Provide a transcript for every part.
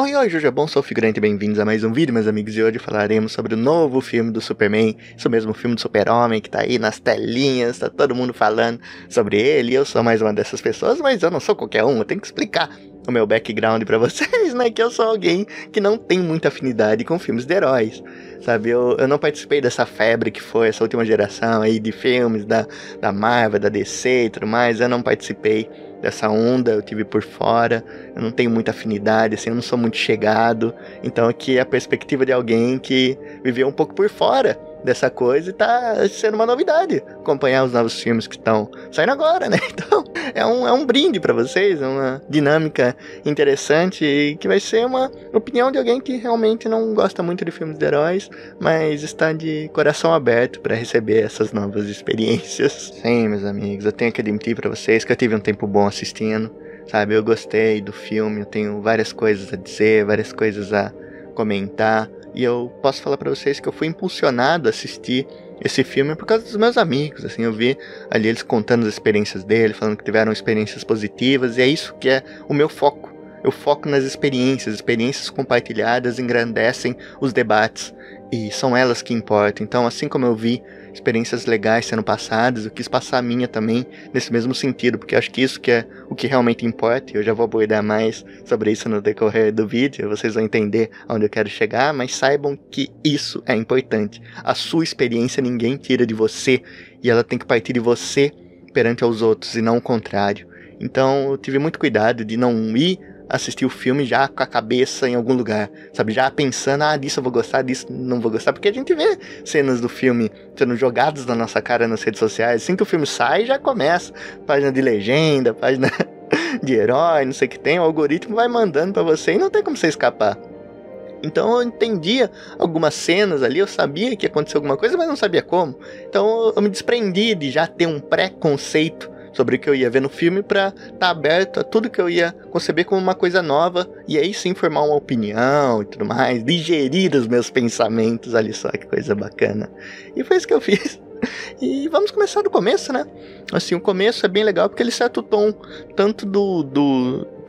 Oi, oi, Juja Bom, sou o Figurante, bem-vindos a mais um vídeo, meus amigos, e hoje falaremos sobre o novo filme do Superman, isso mesmo, o filme do Super-Homem, que tá aí nas telinhas, tá todo mundo falando sobre ele, eu sou mais uma dessas pessoas, mas eu não sou qualquer um, eu tenho que explicar o meu background pra vocês, né, que eu sou alguém que não tem muita afinidade com filmes de heróis, sabe, eu não participei dessa febre que foi essa última geração aí de filmes da Marvel, da DC e tudo mais, eu não participei dessa onda, eu tive por fora, eu não tenho muita afinidade, assim, eu não sou muito chegado, então aqui é a perspectiva de alguém que viveu um pouco por fora dessa coisa e tá sendo uma novidade acompanhar os novos filmes que estão saindo agora, né? Então é um brinde pra vocês, é uma dinâmica interessante e que vai ser uma opinião de alguém que realmente não gosta muito de filmes de heróis, mas está de coração aberto pra receber essas novas experiências. Sim, meus amigos, eu tenho que admitir pra vocês que eu tive um tempo bom assistindo, sabe? Eu gostei do filme, eu tenho várias coisas a dizer, várias coisas a comentar. E eu posso falar pra vocês que eu fui impulsionado a assistir esse filme por causa dos meus amigos, assim, eu vi ali eles contando as experiências dele, falando que tiveram experiências positivas, e é isso que é o meu foco. Eu foco nas experiências compartilhadas engrandecem os debates, e são elas que importam. Então, assim como eu vi experiências legais sendo passadas, eu quis passar a minha também nesse mesmo sentido, porque acho que isso que é o que realmente importa, e eu já vou abordar mais sobre isso no decorrer do vídeo, vocês vão entender aonde eu quero chegar, mas saibam que isso é importante. A sua experiência ninguém tira de você, e ela tem que partir de você perante aos outros, e não o contrário. Então, eu tive muito cuidado de não ir assistir o filme já com a cabeça em algum lugar, sabe, já pensando, disso eu vou gostar, disso não vou gostar, porque a gente vê cenas do filme sendo jogadas na nossa cara nas redes sociais, assim que o filme sai, já começa, página de legenda, página de herói, não sei o que tem, o algoritmo vai mandando pra você e não tem como você escapar. Então eu entendia algumas cenas ali, eu sabia que ia acontecer alguma coisa, mas não sabia como, então eu me desprendi de já ter um pré-conceito sobre o que eu ia ver no filme pra estar aberto a tudo que eu ia conceber como uma coisa nova e aí sim formar uma opinião e tudo mais, digerir os meus pensamentos, olha só que coisa bacana. E foi isso que eu fiz. E vamos começar do começo, né? Assim, o começo é bem legal porque ele seta o tom tanto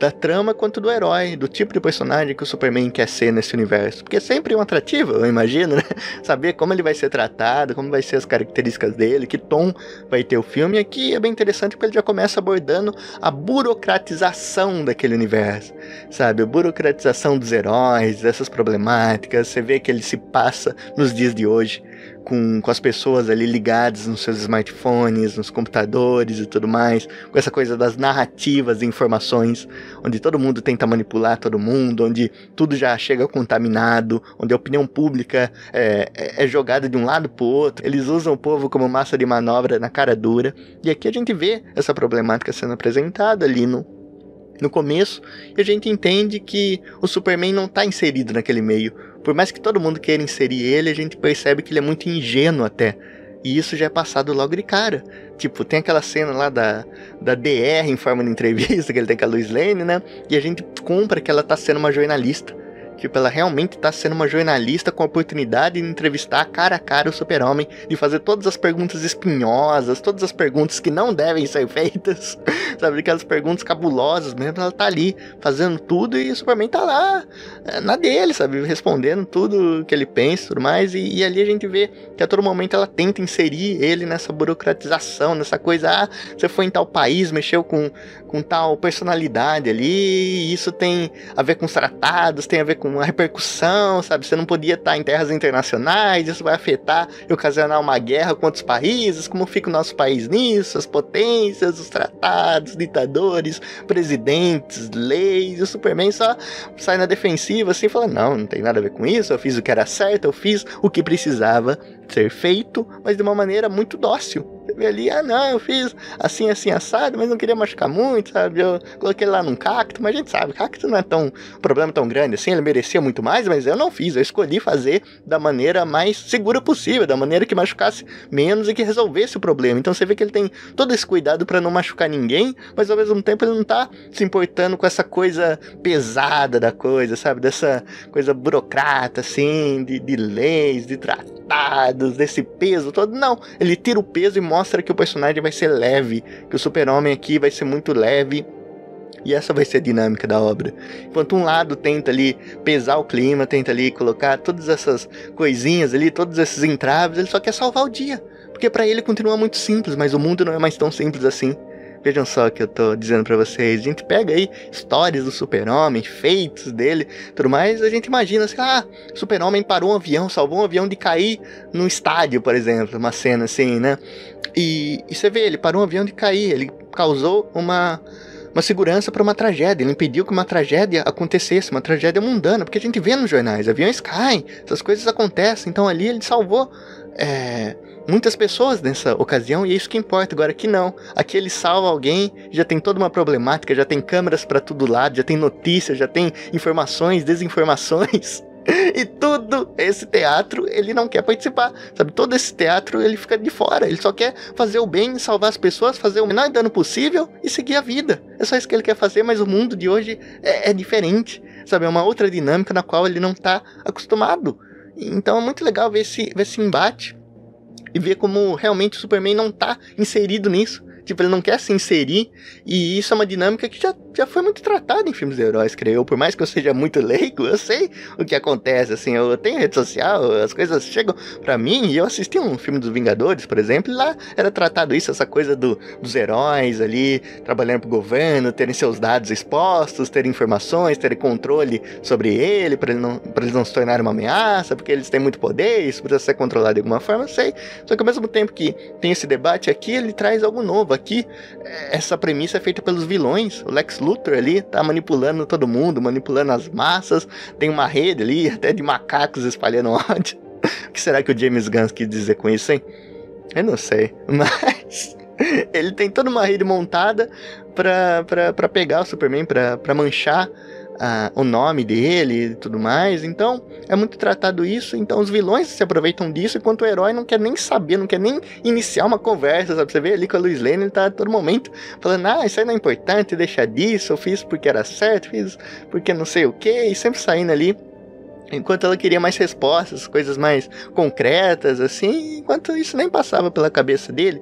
da trama quanto do herói, do tipo de personagem que o Superman quer ser nesse universo. Porque é sempre um atrativo, eu imagino, né? Saber como ele vai ser tratado, como vai ser as características dele, que tom vai ter o filme. E aqui é bem interessante porque ele já começa abordando a burocratização daquele universo, sabe? A burocratização dos heróis, dessas problemáticas. Você vê que ele se passa nos dias de hoje, com as pessoas ali ligadas nos seus smartphones, nos computadores e tudo mais, com essa coisa das narrativas e informações, onde todo mundo tenta manipular todo mundo, onde tudo já chega contaminado, onde a opinião pública é jogada de um lado pro outro, eles usam o povo como massa de manobra na cara dura, e aqui a gente vê essa problemática sendo apresentada ali no começo, e a gente entende que o Superman não está inserido naquele meio. Por mais que todo mundo queira inserir ele, a gente percebe que ele é muito ingênuo até. E isso já é passado logo de cara. Tipo, tem aquela cena lá da DR em forma de entrevista, que ele tem com a Lois Lane, né? E a gente compra que ela tá sendo uma jornalista. Tipo, ela realmente tá sendo uma jornalista com a oportunidade de entrevistar cara a cara o Super-Homem, de fazer todas as perguntas espinhosas, todas as perguntas que não devem ser feitas, sabe, aquelas perguntas cabulosas mesmo, ela tá ali fazendo tudo e o Superman tá lá, na dele, sabe, respondendo tudo que ele pensa e tudo mais, e ali a gente vê que a todo momento ela tenta inserir ele nessa burocratização, nessa coisa, você foi em tal país, mexeu com tal personalidade ali, e isso tem a ver com os tratados, tem a ver com uma repercussão, sabe? Você não podia estar em terras internacionais, isso vai afetar e ocasionar uma guerra com outros países, como fica o nosso país nisso, as potências, os tratados, ditadores, presidentes, leis, e o Superman só sai na defensiva assim, fala, não tem nada a ver com isso, eu fiz o que era certo, eu fiz o que precisava ser feito, mas de uma maneira muito dócil. Você vê ali, não, eu fiz assim, assado, mas não queria machucar muito, sabe? Eu coloquei ele lá num cacto, mas a gente sabe, cacto não é um problema tão grande assim, ele merecia muito mais, mas eu não fiz, eu escolhi fazer da maneira mais segura possível, da maneira que machucasse menos e que resolvesse o problema. Então você vê que ele tem todo esse cuidado pra não machucar ninguém, mas ao mesmo tempo ele não tá se importando com essa coisa pesada da coisa, sabe? Dessa coisa burocrata, assim, de leis, de tratados, desse peso todo. Não, ele tira o peso e mostra que o personagem vai ser leve, que o Super-Homem aqui vai ser muito leve E essa vai ser a dinâmica da obra. Enquanto um lado tenta ali pesar o clima, tenta ali colocar todas essas coisinhas ali, todos esses entraves, ele só quer salvar o dia. Porque pra ele continua muito simples, mas o mundo não é mais tão simples assim. Vejam só o que eu tô dizendo pra vocês. A gente pega aí histórias do Super-Homem, feitos dele, tudo mais. A gente imagina assim, o Super-Homem parou um avião, salvou um avião de cair num estádio, por exemplo. Uma cena assim, né? E você vê, ele parou um avião de cair. Ele causou uma segurança para uma tragédia. Ele impediu que uma tragédia acontecesse, uma tragédia mundana. Porque a gente vê nos jornais, aviões caem, essas coisas acontecem. Então ali ele salvou muitas pessoas nessa ocasião, e é isso que importa. Agora aqui não, aqui ele salva alguém, já tem toda uma problemática, já tem câmeras para todo lado, já tem notícias, já tem informações, desinformações, e tudo esse teatro ele não quer participar, sabe? Todo esse teatro ele fica de fora, ele só quer fazer o bem, salvar as pessoas, fazer o menor dano possível e seguir a vida. É só isso que ele quer fazer, mas o mundo de hoje é diferente, sabe? É uma outra dinâmica na qual ele não tá acostumado. Então é muito legal ver esse embate e ver como realmente o Superman não tá inserido nisso. Tipo, ele não quer se inserir, e isso é uma dinâmica que já foi muito tratada em filmes de heróis, creio eu. Por mais que eu seja muito leigo, eu sei o que acontece, assim, eu tenho rede social, as coisas chegam pra mim, e eu assisti um filme dos Vingadores, por exemplo, e lá era tratado isso, essa coisa dos heróis ali, trabalhando pro governo, terem seus dados expostos, terem informações, terem controle sobre ele, pra eles não se tornarem uma ameaça, porque eles têm muito poder, isso precisa ser controlado de alguma forma, eu sei. Só que ao mesmo tempo que tem esse debate aqui, ele traz algo novo. Aqui, essa premissa é feita pelos vilões. O Lex Luthor ali tá manipulando todo mundo, manipulando as massas. Tem uma rede ali, até de macacos espalhando ódio. O que será que o James Gunn quis dizer com isso, hein? Eu não sei, mas ele tem toda uma rede montada pra pegar o Superman, pra manchar o nome dele e tudo mais. Então é muito tratado isso. Então os vilões se aproveitam disso, enquanto o herói não quer nem saber, não quer nem iniciar uma conversa, sabe? Você vê ali com a Lois Lane, ele tá a todo momento falando, isso aí não é importante, deixa disso, eu fiz porque era certo, fiz porque não sei o que, e sempre saindo ali, enquanto ela queria mais respostas, coisas mais concretas, assim, enquanto isso nem passava pela cabeça dele.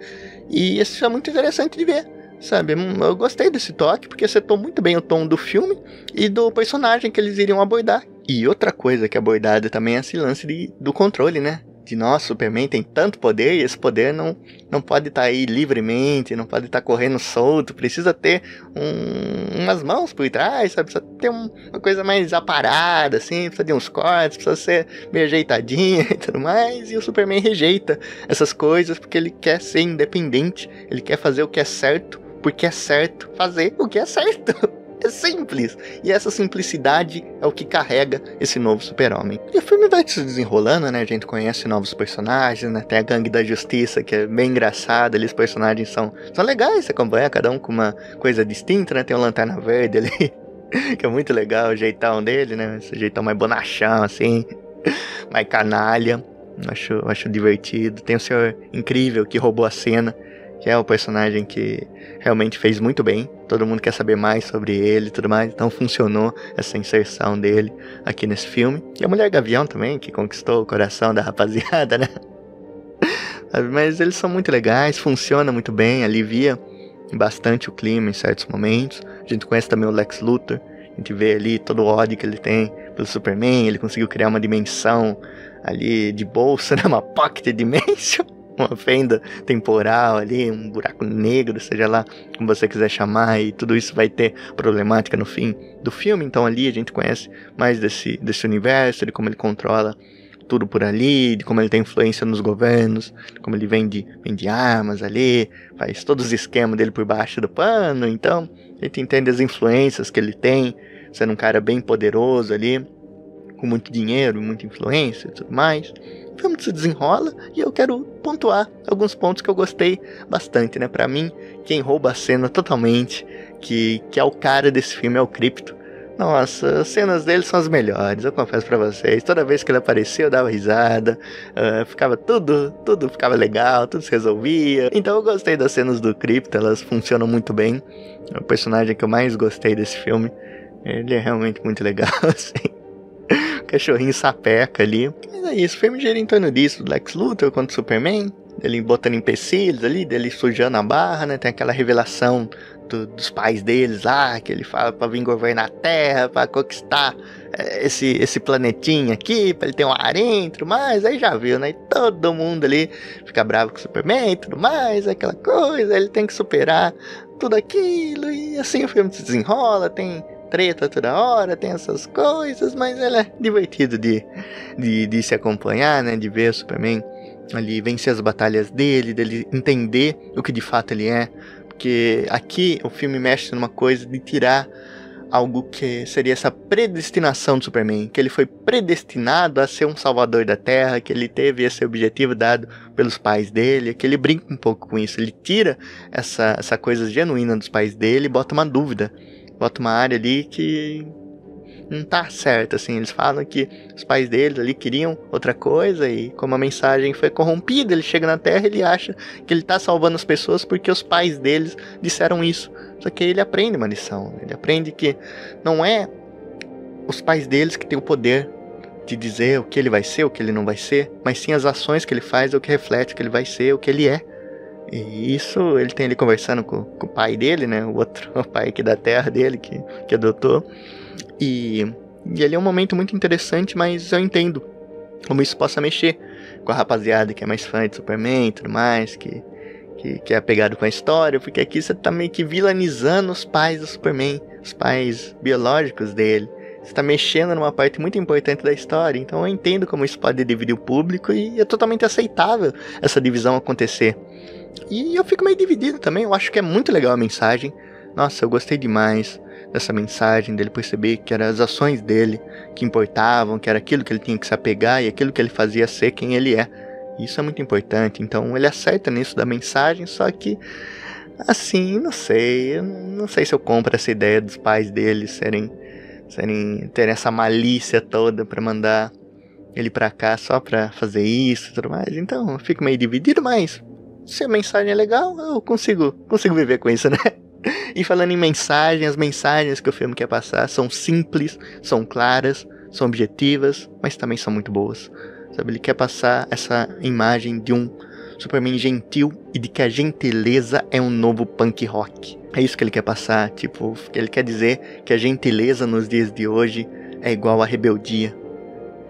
E isso é muito interessante de ver, sabe? Eu gostei desse toque, porque acertou muito bem o tom do filme e do personagem que eles iriam abordar. E outra coisa que é abordada também é esse lance do controle, né? De nossa, Superman tem tanto poder, e esse poder não pode estar aí livremente, não pode estar correndo solto, precisa ter umas mãos por trás, sabe? Precisa ter uma coisa mais aparada, assim, precisa de uns cortes, precisa ser meio ajeitadinha e tudo mais, e o Superman rejeita essas coisas porque ele quer ser independente, ele quer fazer o que é certo, porque é certo fazer o que é certo. É simples. E essa simplicidade é o que carrega esse novo Super-Homem. E o filme vai se desenrolando, né? A gente conhece novos personagens, né? Tem a Gangue da Justiça, que é bem engraçada. Ali os personagens são legais, você acompanha, cada um com uma coisa distinta, né? Tem o Lanterna Verde ali, que é muito legal o jeitão dele, né? Esse jeitão mais bonachão, assim, mais canalha. Acho divertido. Tem o Senhor Incrível, que roubou a cena, que é o personagem que realmente fez muito bem. Todo mundo quer saber mais sobre ele e tudo mais. Então funcionou essa inserção dele aqui nesse filme. E a Mulher Gavião também, que conquistou o coração da rapaziada, né? Mas eles são muito legais, funciona muito bem, alivia bastante o clima em certos momentos. A gente conhece também o Lex Luthor. A gente vê ali todo o ódio que ele tem pelo Superman. Ele conseguiu criar uma dimensão ali de bolsa, né? Uma pocket dimension. Uma fenda temporal ali, um buraco negro, seja lá como você quiser chamar, e tudo isso vai ter problemática no fim do filme. Então ali a gente conhece mais desse universo, de como ele controla tudo por ali, de como ele tem influência nos governos, de como ele vende armas ali, faz todos os esquemas dele por baixo do pano. Então a gente entende as influências que ele tem, sendo um cara bem poderoso ali, com muito dinheiro, muita influência e tudo mais. O filme se desenrola e eu quero pontuar alguns pontos que eu gostei bastante, né? Pra mim, quem rouba a cena totalmente, que é o cara desse filme, é o Krypto. Nossa, as cenas dele são as melhores, eu confesso pra vocês. Toda vez que ele aparecia eu dava risada, ficava tudo ficava legal, tudo se resolvia. Então eu gostei das cenas do Krypto, elas funcionam muito bem. É o personagem que eu mais gostei desse filme. Ele é realmente muito legal, assim. Cachorrinho sapeca ali. Mas é isso, o filme gira em torno disso, do Lex Luthor contra o Superman, ele botando empecilhos ali, dele sujando a barra, né? Tem aquela revelação dos pais deles lá, que ele fala pra vir governar a Terra, pra conquistar esse planetinha aqui, pra ele ter um harém e tudo mais. Aí já viu, né? E todo mundo ali fica bravo com o Superman e tudo mais, aquela coisa, ele tem que superar tudo aquilo, e assim o filme se desenrola, tem treta toda hora, tem essas coisas, mas ele é divertido de se acompanhar, né? De ver o Superman ali vencer as batalhas dele entender o que de fato ele é. Porque aqui o filme mexe numa coisa de tirar algo que seria essa predestinação do Superman, que ele foi predestinado a ser um salvador da Terra, que ele teve esse objetivo dado pelos pais dele, que ele brinca um pouco com isso, ele tira essa coisa genuína dos pais dele e bota uma dúvida, bota uma área ali que não tá certa, assim. Eles falam que os pais deles ali queriam outra coisa, e como a mensagem foi corrompida, ele chega na Terra e ele acha que ele tá salvando as pessoas porque os pais deles disseram isso. Só que aí ele aprende uma lição, ele aprende que não é os pais deles que têm o poder de dizer o que ele vai ser, o que ele não vai ser, mas sim as ações que ele faz, o que reflete o que ele vai ser, o que ele é. E isso ele tem ali conversando com o pai dele, né, o pai aqui da Terra dele, que adotou. E ali é um momento muito interessante, mas eu entendo como isso possa mexer com a rapaziada que é mais fã de Superman e tudo mais, que é apegado com a história, porque aqui você tá meio que vilanizando os pais do Superman, os pais biológicos dele. Você tá mexendo numa parte muito importante da história, então eu entendo como isso pode dividir o público, e é totalmente aceitável essa divisão acontecer. E eu fico meio dividido também, eu acho que é muito legal a mensagem. Nossa, eu gostei demais dessa mensagem, dele perceber que eram as ações dele que importavam, que era aquilo que ele tinha que se apegar e aquilo que ele fazia ser quem ele é. Isso é muito importante, então ele acerta nisso da mensagem, só que, assim, não sei se eu compro essa ideia dos pais dele terem essa malícia toda pra mandar ele pra cá só pra fazer isso e tudo mais. Então eu fico meio dividido, mas se a mensagem é legal, eu consigo viver com isso, né? E falando em mensagem, as mensagens que o filme quer passar são simples, são claras, são objetivas, mas também são muito boas. Sabe, ele quer passar essa imagem de um Superman gentil e de que a gentileza é um novo punk rock. É isso que ele quer passar, tipo, ele quer dizer que a gentileza nos dias de hoje é igual à rebeldia.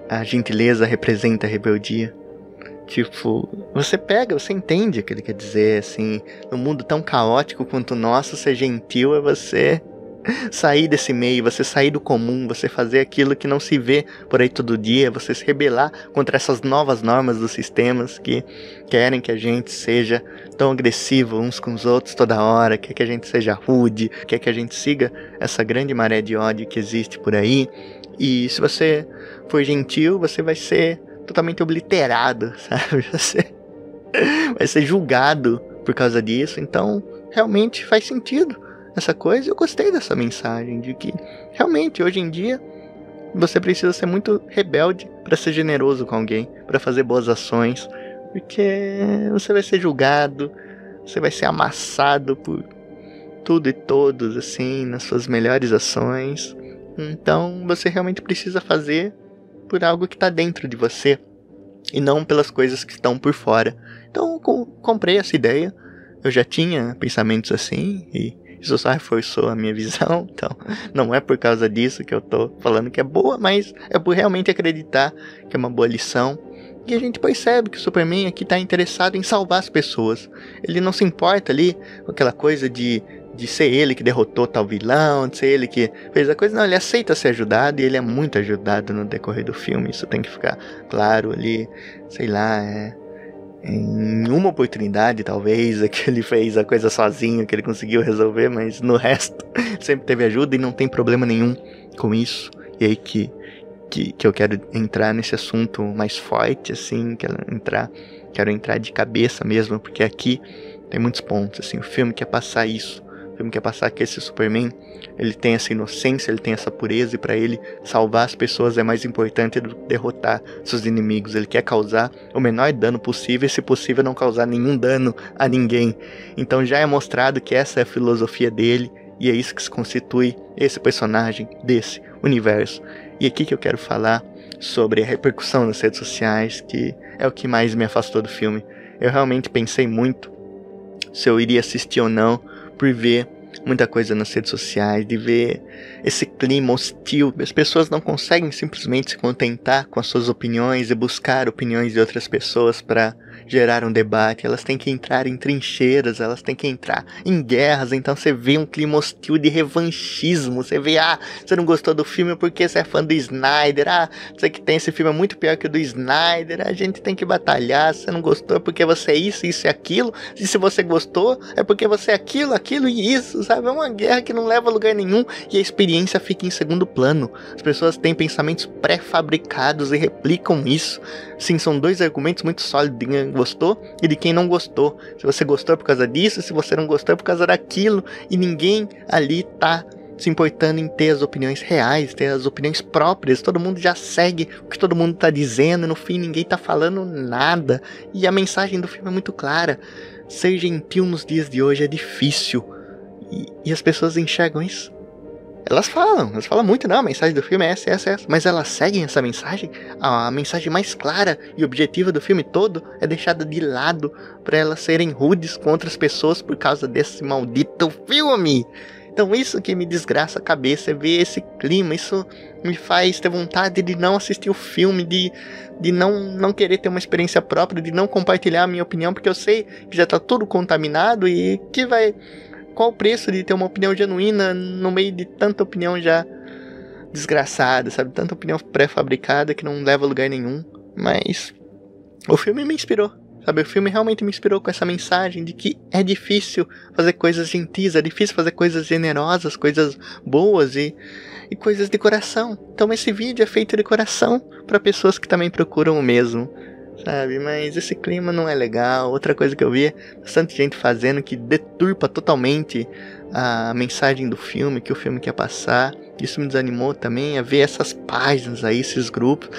A gentileza representa a rebeldia. Tipo, você entende o que ele quer dizer, assim, num mundo tão caótico quanto o nosso, ser gentil é você sair desse meio, você sair do comum, você fazer aquilo que não se vê por aí todo dia, você se rebelar contra essas novas normas dos sistemas que querem que a gente seja tão agressivo uns com os outros toda hora, quer que a gente seja rude, quer que a gente siga essa grande maré de ódio que existe por aí. E se você for gentil, você vai ser totalmente obliterado, sabe? Você vai ser julgado por causa disso. Então, realmente faz sentido essa coisa. Eu gostei dessa mensagem de que realmente hoje em dia você precisa ser muito rebelde para ser generoso com alguém, para fazer boas ações, porque você vai ser julgado, você vai ser amassado por tudo e todos, assim, nas suas melhores ações. Então você realmente precisa fazer por algo que está dentro de você e não pelas coisas que estão por fora. Então eu comprei essa ideia. Eu já tinha pensamentos assim e isso só reforçou a minha visão. Então não é por causa disso que eu tô falando que é boa, mas é por realmente acreditar que é uma boa lição. E a gente percebe que o Superman aqui está interessado em salvar as pessoas. Ele não se importa ali com aquela coisa de ser ele que derrotou tal vilão, de ser ele que fez a coisa. Não, ele aceita ser ajudado e ele é muito ajudado no decorrer do filme. Isso tem que ficar claro ali, sei lá, em uma oportunidade talvez é que ele fez a coisa sozinho, que ele conseguiu resolver, mas no resto sempre teve ajuda e não tem problema nenhum com isso. E aí que eu quero entrar nesse assunto mais forte, assim, quero entrar de cabeça mesmo, porque aqui tem muitos pontos, assim, o filme quer passar isso. O filme quer passar que esse Superman, ele tem essa inocência, ele tem essa pureza, e para ele salvar as pessoas é mais importante do que derrotar seus inimigos. Ele quer causar o menor dano possível, e se possível não causar nenhum dano a ninguém. Então já é mostrado que essa é a filosofia dele, e é isso que se constitui esse personagem desse universo. E aqui que eu quero falar sobre a repercussão nas redes sociais, que é o que mais me afastou do filme. Eu realmente pensei muito se eu iria assistir ou não, por ver muita coisa nas redes sociais, de ver esse clima hostil. As pessoas não conseguem simplesmente se contentar com as suas opiniões e buscar opiniões de outras pessoas para gerar um debate. Elas têm que entrar em trincheiras, elas têm que entrar em guerras. Então você vê um clima hostil de revanchismo. Você vê, você não gostou do filme porque você é fã do Snyder. Você que tem esse filme é muito pior que o do Snyder. A gente tem que batalhar. Você não gostou porque você é isso e aquilo. E se você gostou é porque você é aquilo e isso, sabe? É uma guerra que não leva a lugar nenhum e a experiência fica em segundo plano. As pessoas têm pensamentos pré-fabricados e replicam isso. Sim, são dois argumentos muito sólidos de quem gostou e de quem não gostou. Se você gostou é por causa disso, se você não gostou é por causa daquilo. E ninguém ali tá se importando em ter as opiniões reais, ter as opiniões próprias. Todo mundo já segue o que todo mundo tá dizendo, e no fim ninguém tá falando nada. E a mensagem do filme é muito clara. Ser gentil nos dias de hoje é difícil. E as pessoas enxergam isso. Elas falam muito, não, a mensagem do filme é essa, mas elas seguem essa mensagem. A mensagem mais clara e objetiva do filme todo é deixada de lado para elas serem rudes com outras pessoas por causa desse maldito filme. Então isso que me desgraça a cabeça, é ver esse clima. Isso me faz ter vontade de não assistir o filme, de não querer ter uma experiência própria, de não compartilhar a minha opinião, porque eu sei que já tá tudo contaminado e que vai... Qual o preço de ter uma opinião genuína no meio de tanta opinião já desgraçada, sabe? Tanta opinião pré-fabricada que não leva a lugar nenhum. Mas o filme me inspirou, sabe? O filme realmente me inspirou com essa mensagem de que é difícil fazer coisas gentis, é difícil fazer coisas generosas, coisas boas e coisas de coração. Então esse vídeo é feito de coração para pessoas que também procuram o mesmo, sabe? Mas esse clima não é legal. Outra coisa que eu vi é bastante gente fazendo que deturpa totalmente a mensagem do filme, que o filme quer passar. Isso me desanimou também, a ver essas páginas aí, esses grupos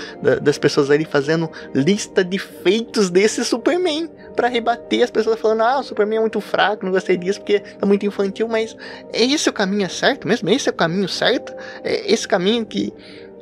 das pessoas ali fazendo lista de feitos desse Superman pra rebater as pessoas falando, o Superman é muito fraco, não gostei disso porque tá muito infantil. Mas é esse o caminho certo mesmo? Esse é o caminho certo? É esse caminho que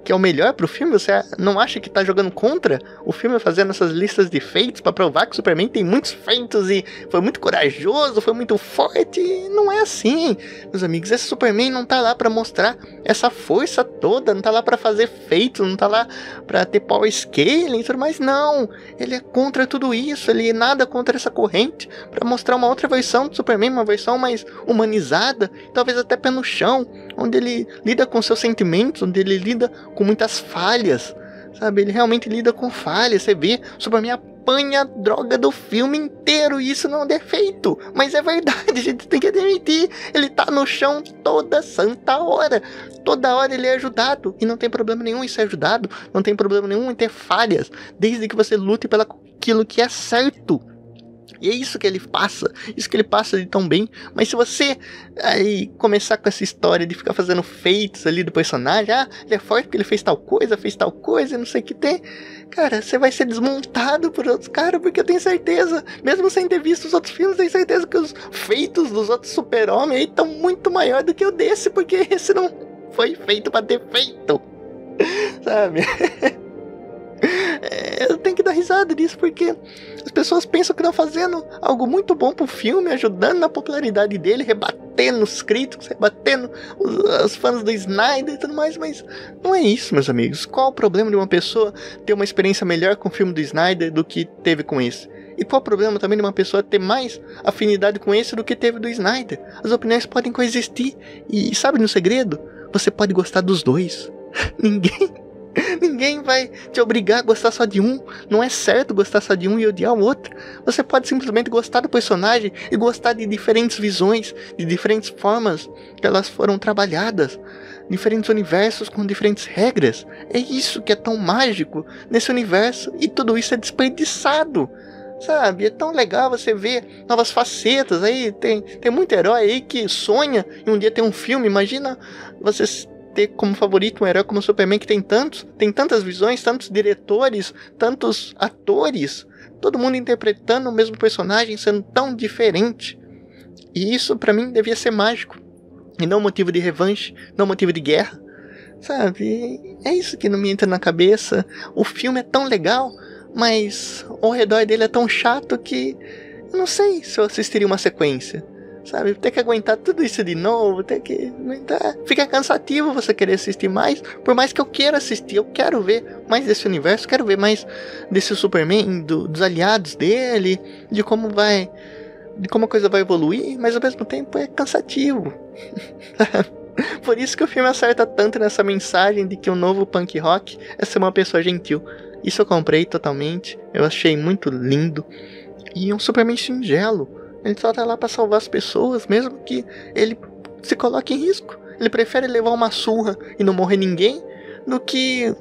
é o melhor pro filme? Você não acha que tá jogando contra o filme fazendo essas listas de feitos pra provar que o Superman tem muitos feitos e foi muito corajoso, foi muito forte? E não é assim, meus amigos. Esse Superman não tá lá pra mostrar essa força toda, não tá lá pra fazer feitos, não tá lá pra ter power scaling e tudo mais, não. Ele é contra tudo isso, ele nada contra essa corrente pra mostrar uma outra versão do Superman, uma versão mais humanizada, talvez até pé no chão, onde ele lida com seus sentimentos, onde ele lida com muitas falhas, sabe? Ele realmente lida com falhas. Você vê, o Superman apanha a droga do filme inteiro e isso não é um defeito, mas é verdade, a gente tem que admitir. Ele tá no chão toda santa hora, toda hora ele é ajudado, e não tem problema nenhum em ser ajudado, não tem problema nenhum em ter falhas, desde que você lute pelo aquilo que é certo. E é isso que ele passa, isso que ele passa de tão bem. Mas se você aí começar com essa história de ficar fazendo feitos ali do personagem, ele é forte porque ele fez tal coisa, não sei o que tem, cara, você vai ser desmontado por outros caras, porque eu tenho certeza, mesmo sem ter visto os outros filmes, eu tenho certeza que os feitos dos outros super-homens aí estão muito maior do que o desse, porque esse não foi feito pra ter feito, sabe? Eu tenho que dar risada disso, porque as pessoas pensam que estão fazendo algo muito bom pro filme, ajudando na popularidade dele, rebatendo os críticos, rebatendo os fãs do Snyder e tudo mais, mas não é isso, meus amigos. Qual o problema de uma pessoa ter uma experiência melhor com o filme do Snyder do que teve com esse? E qual o problema também de uma pessoa ter mais afinidade com esse do que teve do Snyder? As opiniões podem coexistir, e sabe no segredo? Você pode gostar dos dois. Ninguém vai te obrigar a gostar só de um. Não é certo gostar só de um e odiar o outro. Você pode simplesmente gostar do personagem e gostar de diferentes visões, de diferentes formas que elas foram trabalhadas, diferentes universos com diferentes regras. É isso que é tão mágico nesse universo, e tudo isso é desperdiçado, sabe? É tão legal você ver novas facetas. Aí tem muito herói aí que sonha em um dia ter um filme. Imagina você ter como favorito um herói como o Superman, que tem tantas visões, tantos diretores, tantos atores, todo mundo interpretando o mesmo personagem, sendo tão diferente. E isso pra mim devia ser mágico, e não motivo de revanche, não motivo de guerra, sabe? É isso que não me entra na cabeça. O filme é tão legal, mas ao redor dele é tão chato que eu não sei se eu assistiria uma sequência, sabe? Ter que aguentar tudo isso de novo, ter que aguentar. Fica cansativo você querer assistir mais, por mais que eu queira assistir, eu quero ver mais desse universo, quero ver mais desse Superman, dos aliados dele, de como a coisa vai evoluir, mas ao mesmo tempo é cansativo. Por isso que o filme acerta tanto nessa mensagem de que o novo punk rock é ser uma pessoa gentil. Isso eu comprei totalmente, eu achei muito lindo. E um Superman singelo. Ele só tá lá pra salvar as pessoas, mesmo que ele se coloque em risco. Ele prefere levar uma surra e não morrer ninguém, do que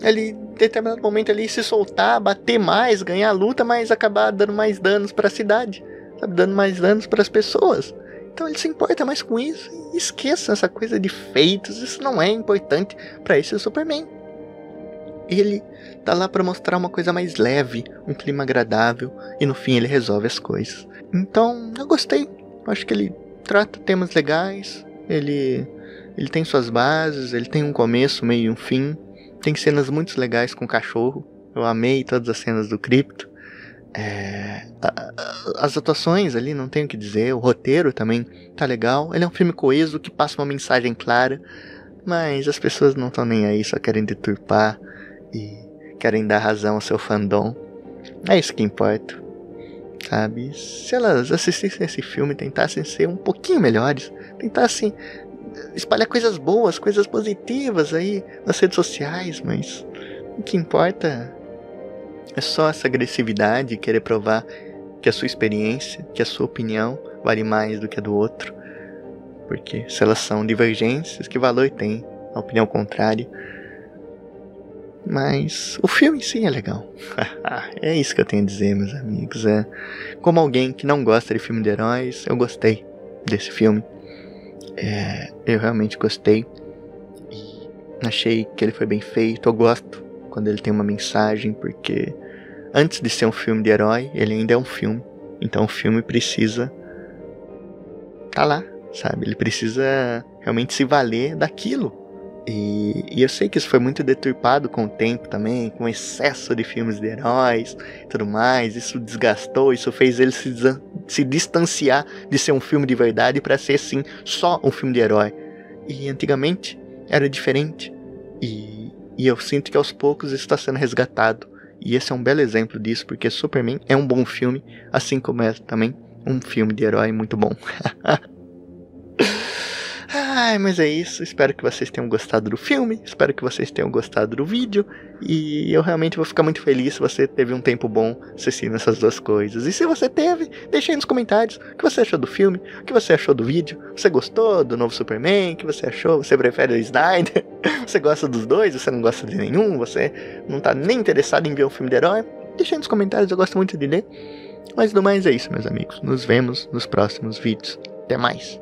ele, em determinado momento, ali se soltar, bater mais, ganhar a luta, mas acabar dando mais danos pra cidade, sabe? Dando mais danos pras pessoas. Então ele se importa mais com isso. E esqueça essa coisa de feitos, isso não é importante pra esse Superman. Ele tá lá pra mostrar uma coisa mais leve, um clima agradável, e no fim ele resolve as coisas. Então, eu gostei. Acho que ele trata temas legais, ele tem suas bases, ele tem um começo, meio e um fim. Tem cenas muito legais com o cachorro. Eu amei todas as cenas do Krypto. As atuações ali, não tenho o que dizer. O roteiro também tá legal. Ele é um filme coeso que passa uma mensagem clara, mas as pessoas não estão nem aí, só querem deturpar e querem dar razão ao seu fandom. É isso que importa, sabe? Se elas assistissem esse filme, tentassem ser um pouquinho melhores, tentassem espalhar coisas boas, coisas positivas aí nas redes sociais, mas o que importa é só essa agressividade, querer provar que a sua experiência, que a sua opinião vale mais do que a do outro. Porque se elas são divergências, que valor tem a opinião contrária? Mas o filme em si é legal. É isso que eu tenho a dizer, meus amigos. Como alguém que não gosta de filme de heróis, eu gostei desse filme. Eu realmente gostei. E achei que ele foi bem feito. Eu gosto quando ele tem uma mensagem, porque antes de ser um filme de herói, ele ainda é um filme. Então o filme precisa tá lá, sabe? Ele precisa realmente se valer daquilo. E eu sei que isso foi muito deturpado com o tempo também, com o excesso de filmes de heróis e tudo mais. Isso desgastou, isso fez ele se distanciar de ser um filme de verdade para ser, sim, só um filme de herói. E antigamente era diferente. E eu sinto que aos poucos isso está sendo resgatado. E esse é um belo exemplo disso, porque Superman é um bom filme, assim como é também um filme de herói muito bom. Ai, mas é isso, espero que vocês tenham gostado do filme, espero que vocês tenham gostado do vídeo, e eu realmente vou ficar muito feliz se você teve um tempo bom assistindo essas duas coisas. E se você teve, deixa aí nos comentários o que você achou do filme, o que você achou do vídeo, você gostou do novo Superman, o que você achou, você prefere o Snyder, você gosta dos dois, você não gosta de nenhum, você não tá nem interessado em ver um filme de herói, deixa aí nos comentários, eu gosto muito de ler. Mas do mais é isso, meus amigos, nos vemos nos próximos vídeos, até mais.